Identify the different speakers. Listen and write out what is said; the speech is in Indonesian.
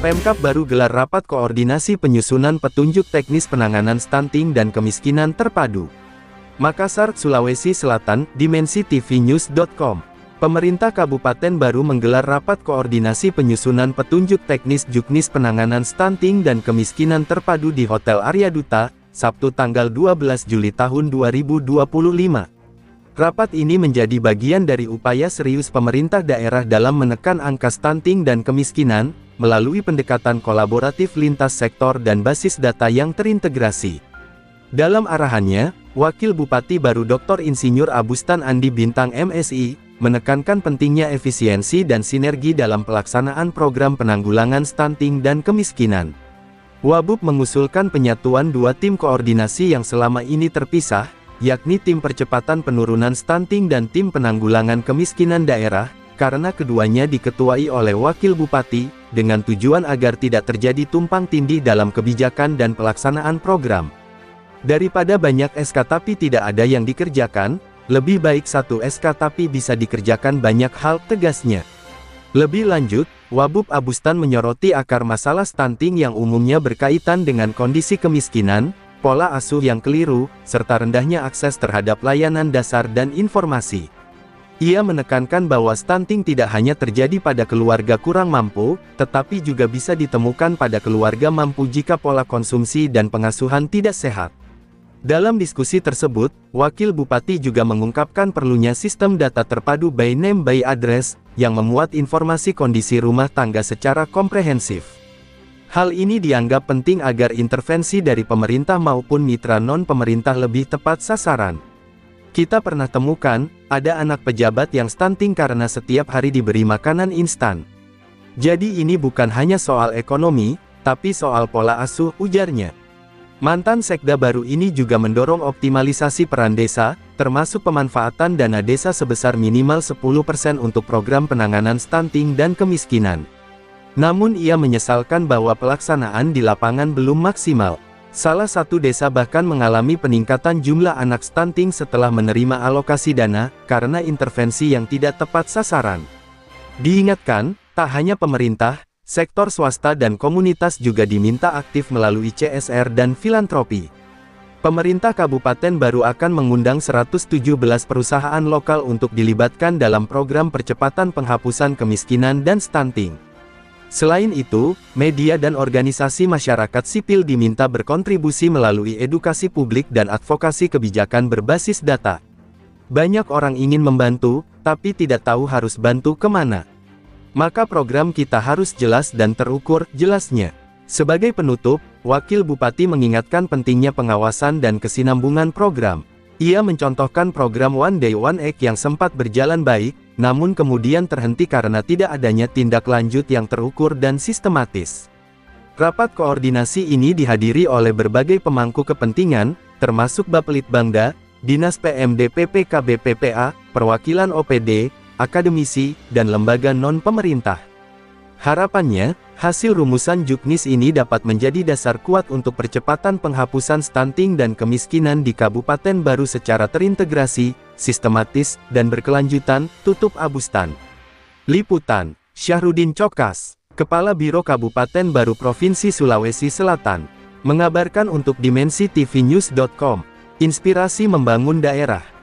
Speaker 1: Pemkab baru gelar rapat koordinasi penyusunan petunjuk teknis penanganan stunting dan kemiskinan terpadu. Makassar, Sulawesi Selatan, dimensitv-news.com. Pemerintah Kabupaten baru menggelar rapat koordinasi penyusunan petunjuk teknis juknis penanganan stunting dan kemiskinan terpadu di Hotel Arya Duta, Sabtu tanggal 12 Juli tahun 2025. Rapat ini menjadi bagian dari upaya serius pemerintah daerah dalam menekan angka stunting dan kemiskinan, melalui pendekatan kolaboratif lintas sektor dan basis data yang terintegrasi. Dalam arahannya, Wakil Bupati baru Dr. Insinyur Abustan Andi Bintang MSI, menekankan pentingnya efisiensi dan sinergi dalam pelaksanaan program penanggulangan stunting dan kemiskinan. Wabub mengusulkan penyatuan dua tim koordinasi yang selama ini terpisah, yakni tim percepatan penurunan stunting dan tim penanggulangan kemiskinan daerah, karena keduanya diketuai oleh Wakil Bupati, dengan tujuan agar tidak terjadi tumpang tindih dalam kebijakan dan pelaksanaan program. Daripada banyak SK tapi tidak ada yang dikerjakan, lebih baik satu SK tapi bisa dikerjakan banyak hal, tegasnya. Lebih lanjut, Wabub Abustan menyoroti akar masalah stunting yang umumnya berkaitan dengan kondisi kemiskinan, pola asuh yang keliru, serta rendahnya akses terhadap layanan dasar dan informasi. Ia menekankan bahwa stunting tidak hanya terjadi pada keluarga kurang mampu, tetapi juga bisa ditemukan pada keluarga mampu jika pola konsumsi dan pengasuhan tidak sehat. Dalam diskusi tersebut, Wakil Bupati juga mengungkapkan perlunya sistem data terpadu by name by address, yang memuat informasi kondisi rumah tangga secara komprehensif. Hal ini dianggap penting agar intervensi dari pemerintah maupun mitra non-pemerintah lebih tepat sasaran. Kita pernah temukan, ada anak pejabat yang stunting karena setiap hari diberi makanan instan. Jadi ini bukan hanya soal ekonomi, tapi soal pola asuh, ujarnya. Mantan Sekda baru ini juga mendorong optimalisasi peran desa, termasuk pemanfaatan dana desa sebesar minimal 10% untuk program penanganan stunting dan kemiskinan. Namun ia menyesalkan bahwa pelaksanaan di lapangan belum maksimal. Salah satu desa bahkan mengalami peningkatan jumlah anak stunting setelah menerima alokasi dana, karena intervensi yang tidak tepat sasaran. Diingatkan, tak hanya pemerintah, sektor swasta dan komunitas juga diminta aktif melalui CSR dan filantropi. Pemerintah Kabupaten baru akan mengundang 117 perusahaan lokal untuk dilibatkan dalam program percepatan penghapusan kemiskinan dan stunting. Selain itu, media dan organisasi masyarakat sipil diminta berkontribusi melalui edukasi publik dan advokasi kebijakan berbasis data. Banyak orang ingin membantu, tapi tidak tahu harus bantu kemana. Maka program kita harus jelas dan terukur, jelasnya. Sebagai penutup, Wakil Bupati mengingatkan pentingnya pengawasan dan kesinambungan program. Ia mencontohkan program One Day One Egg yang sempat berjalan baik, namun kemudian terhenti karena tidak adanya tindak lanjut yang terukur dan sistematis. Rapat koordinasi ini dihadiri oleh berbagai pemangku kepentingan, termasuk Bapelitbangda, Dinas PMD PPKB PPA, perwakilan OPD, akademisi, dan lembaga non-pemerintah. Harapannya, hasil rumusan juknis ini dapat menjadi dasar kuat untuk percepatan penghapusan stunting dan kemiskinan di Kabupaten Baru secara terintegrasi, sistematis, dan berkelanjutan, tutup Abustan. Liputan, Syahrudin Cokas, Kepala Biro Kabupaten Baru Provinsi Sulawesi Selatan, mengabarkan untuk dimensitv-news.com, inspirasi membangun daerah.